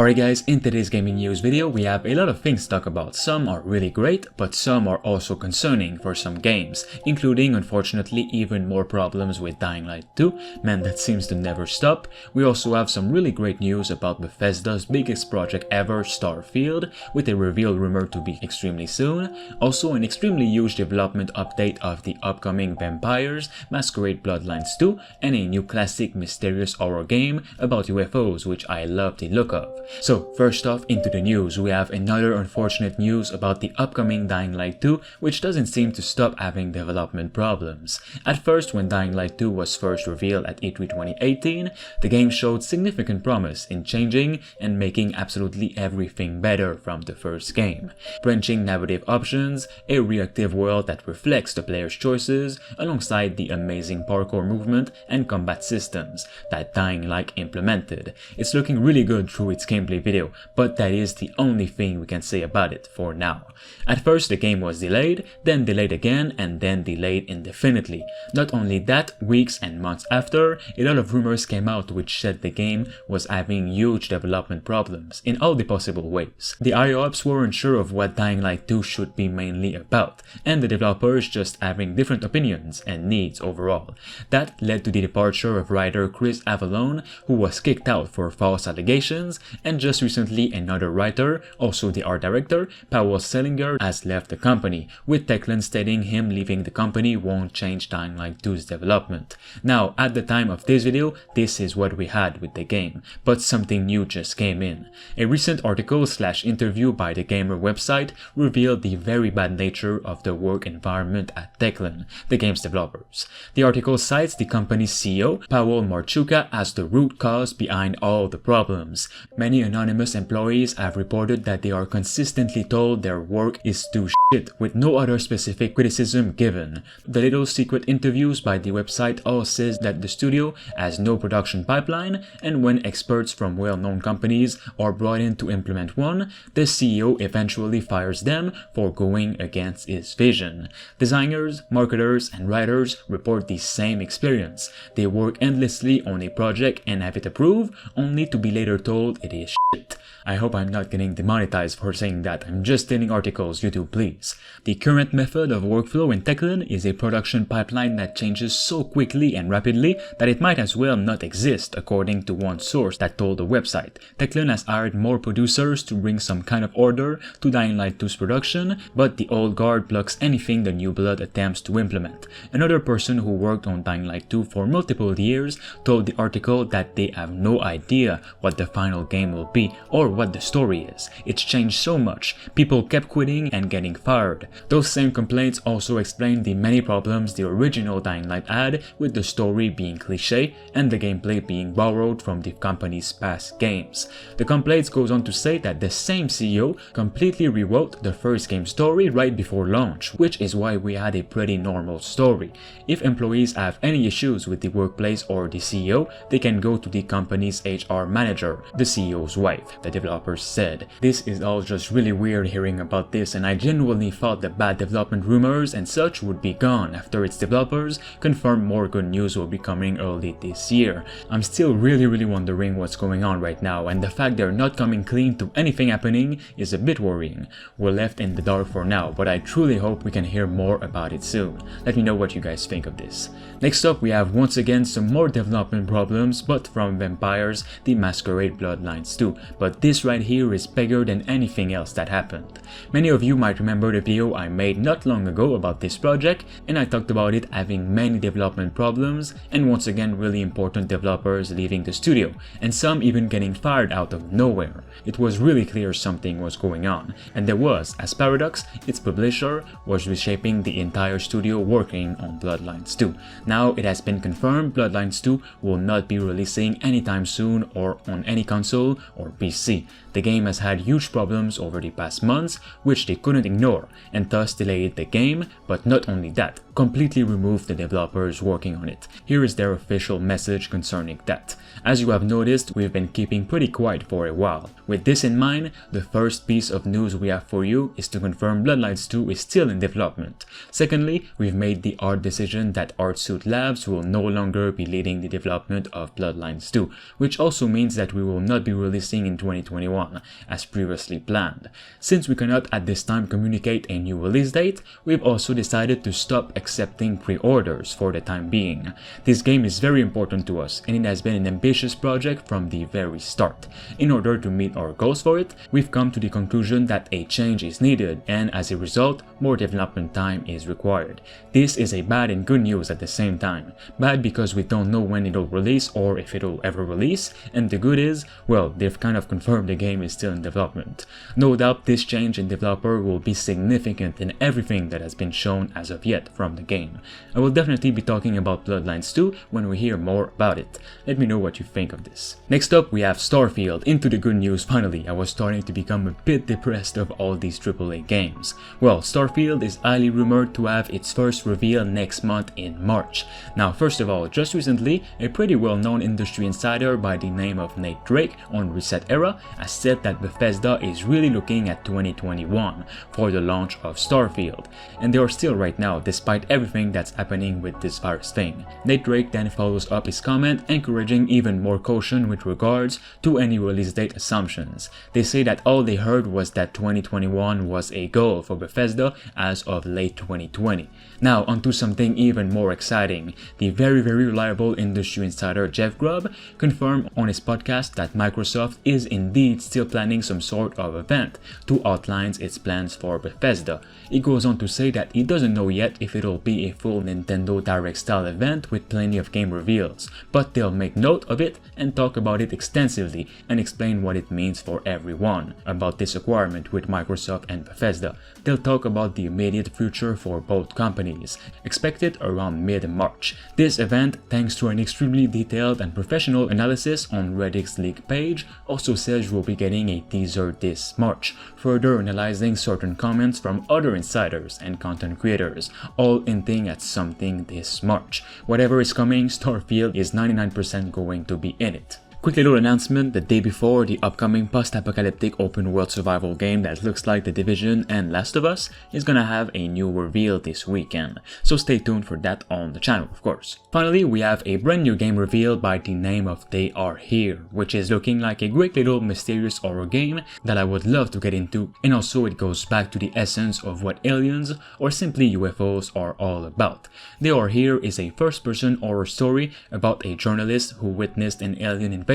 Alright guys, in today's gaming news video we have a lot of things to talk about. Some are really great, but some are also concerning for some games, including unfortunately even more problems with Dying Light 2, man that seems to never stop. We also have some really great news about Bethesda's biggest project ever, Starfield, with a reveal rumored to be extremely soon. Also an extremely huge development update of the upcoming Vampires Masquerade Bloodlines 2, and a new classic mysterious horror game about UFOs which I love the look of. So first off, into the news, we have another unfortunate news about the upcoming Dying Light 2, which doesn't seem to stop having development problems. At first, when Dying Light 2 was first revealed at E3 2018, the game showed significant promise in changing and making absolutely everything better from the first game. Branching narrative options, a reactive world that reflects the player's choices, alongside the amazing parkour movement and combat systems that Dying Light implemented. It's looking really good through its gameplay video, but that is the only thing we can say about it for now. At first the game was delayed, then delayed again, and then delayed indefinitely. Not only that, weeks and months after, a lot of rumors came out which said the game was having huge development problems in all the possible ways. The higher-ups weren't sure of what Dying Light 2 should be mainly about, and the developers just having different opinions and needs overall. That led to the departure of writer Chris Avallone, who was kicked out for false allegations, and just recently another writer, also the art director, Powell Selinger, has left the company, with Techland stating him leaving the company won't change Dying Light 2's development. Now, at the time of this video, this is what we had with the game, but something new just came in. A recent article/interview by the gamer website revealed the very bad nature of the work environment at Techland, the game's developers. The article cites the company's CEO, Powell Marchuka, as the root cause behind all the problems. Many anonymous employees have reported that they are consistently told their work is too shit, with no other specific criticism given. The little secret interviews by the website all says that the studio has no production pipeline, and when experts from well-known companies are brought in to implement one, the CEO eventually fires them for going against his vision. Designers, marketers, and writers report the same experience. They work endlessly on a project and have it approved, only to be later told it is shit. I hope I'm not getting demonetized for saying that, I'm just stating articles, YouTube please. The current method of workflow in Techland is a production pipeline that changes so quickly and rapidly that it might as well not exist, according to one source that told the website. Techland has hired more producers to bring some kind of order to Dying Light 2's production, but the old guard blocks anything the new blood attempts to implement. Another person who worked on Dying Light 2 for multiple years told the article that they have no idea what the final game will be or what the story is. It's changed so much, people kept quitting and getting fired. Those same complaints also explain the many problems the original Dying Light had, with the story being cliché and the gameplay being borrowed from the company's past games. The complaints goes on to say that the same CEO completely rewrote the first game's story right before launch, which is why we had a pretty normal story. If employees have any issues with the workplace or the CEO, they can go to the company's HR manager, the CEO's wife, the developers said. This is all just really weird hearing about this, and I genuinely thought the bad development rumors and such would be gone after its developers confirmed more good news will be coming early this year. I'm still really wondering what's going on right now, and the fact they're not coming clean to anything happening is a bit worrying. We're left in the dark for now, but I truly hope we can hear more about it soon. Let me know what you guys think of this. Next up, we have once again some more development problems, but from Vampires the Masquerade Bloodlines 2, but this right here is bigger than anything else that happened. Many of you might remember the video I made not long ago about this project, and I talked about it having many development problems, and once again really important developers leaving the studio, and some even getting fired out of nowhere. It was really clear something was going on, and there was, as Paradox, its publisher, was reshaping the entire studio working on Bloodlines 2. Now it has been confirmed Bloodlines 2 will not be releasing anytime soon or on any console or PC. The game has had huge problems over the past months, which they couldn't ignore, and thus delayed the game, but not only that, completely removed the developers working on it. Here is their official message concerning that. As you have noticed, we've been keeping pretty quiet for a while. With this in mind, the first piece of news we have for you is to confirm Bloodlines 2 is still in development. Secondly, we've made the hard decision that Artsuit Labs will no longer be leading the development of Bloodlines 2, which also means that we will not be releasing in 2021, as previously planned. Since we cannot at this time communicate a new release date, we've also decided to stop accepting pre-orders for the time being. This game is very important to us, and it has been an ambitious project from the very start. In order to meet our goals for it, we've come to the conclusion that a change is needed, and as a result, more development time is required. This is a bad and good news at the same time. Bad because we don't know when it'll release or if it'll ever release, and the good is, well, they've kind of confirmed the game is still in development. No doubt this change in developer will be significant in everything that has been shown as of yet from the game. I will definitely be talking about Bloodlines 2 when we hear more about it. Let me know what you think of this. Next up, we have Starfield. Into the good news finally. I was starting to become a bit depressed of all these AAA games. Well, Starfield is highly rumored to have its first reveal next month in March. Now, first of all, just recently, a pretty well-known industry insider by the name of Nate Drake on Reset Era has said that Bethesda is really looking at 2021 for the launch of Starfield, and they are still right now despite everything that's happening with this virus thing. Nate Drake then follows up his comment encouraging even more caution with regards to any release date assumptions. They say that all they heard was that 2021 was a goal for Bethesda as of late 2020. Now onto something even more exciting. The very reliable industry insider Jeff Grubb confirmed on his podcast that Microsoft is indeed still planning some sort of event to outline its plans for Bethesda. He goes on to say that he doesn't know yet if it'll be a full Nintendo Direct style event with plenty of game reveals, but they'll make note of it and talk about it extensively and explain what it means for everyone about this acquirement with Microsoft and Bethesda. They'll talk about the immediate future for both companies, expected around mid-March. This event, thanks to an extremely detailed and professional analysis on Reddit's leak page, also says we'll be getting a teaser this March, further analyzing certain comments from other insiders and content creators, all hinting at something this March. Whatever is coming, Starfield is 99% going to be in it. Quick little announcement, the day before the upcoming post-apocalyptic open-world survival game that looks like The Division and Last of Us is gonna have a new reveal this weekend, so stay tuned for that on the channel of course. Finally, we have a brand new game reveal by the name of They Are Here, which is looking like a great little mysterious horror game that I would love to get into, and also it goes back to the essence of what aliens or simply UFOs are all about. They Are Here is a first-person horror story about a journalist who witnessed an alien invasion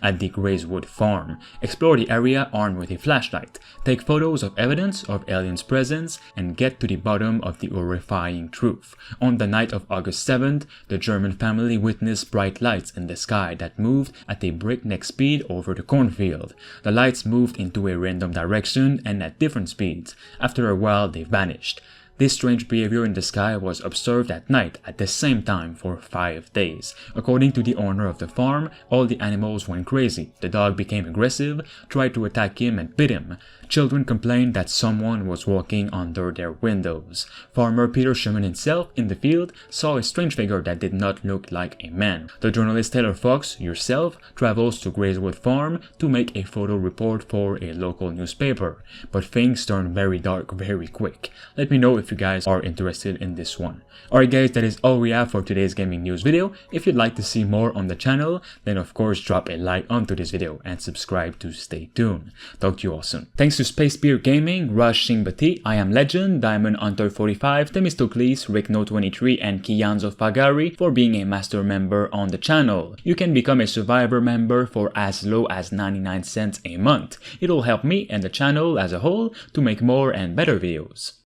at the Grayswood farm. Explore the area armed with a flashlight, take photos of evidence of aliens' presence, and get to the bottom of the horrifying truth. On the night of August 7th, the German family witnessed bright lights in the sky that moved at a breakneck speed over the cornfield. The lights moved into a random direction and at different speeds. After a while, they vanished. This strange behavior in the sky was observed at night at the same time for 5 days. According to the owner of the farm, all the animals went crazy. The dog became aggressive, tried to attack him and bit him. Children complained that someone was walking under their windows. Farmer Peter Sherman himself, in the field, saw a strange figure that did not look like a man. The journalist Taylor Fox, yourself, travels to Grayswood Farm to make a photo report for a local newspaper. But things turn very dark very quick. Let me know if you guys are interested in this one. Alright guys, that is all we have for today's gaming news video. If you'd like to see more on the channel, then of course drop a like onto this video and subscribe to stay tuned. Talk to you all soon. Thanks to Space Beer Gaming, Rush Singbati, I Am Legend, Diamond Hunter 45, Themistocles, Rickno23 and Kianzo Fagari for being a master member on the channel. You can become a survivor member for as low as 99 cents a month. It'll help me and the channel as a whole to make more and better videos.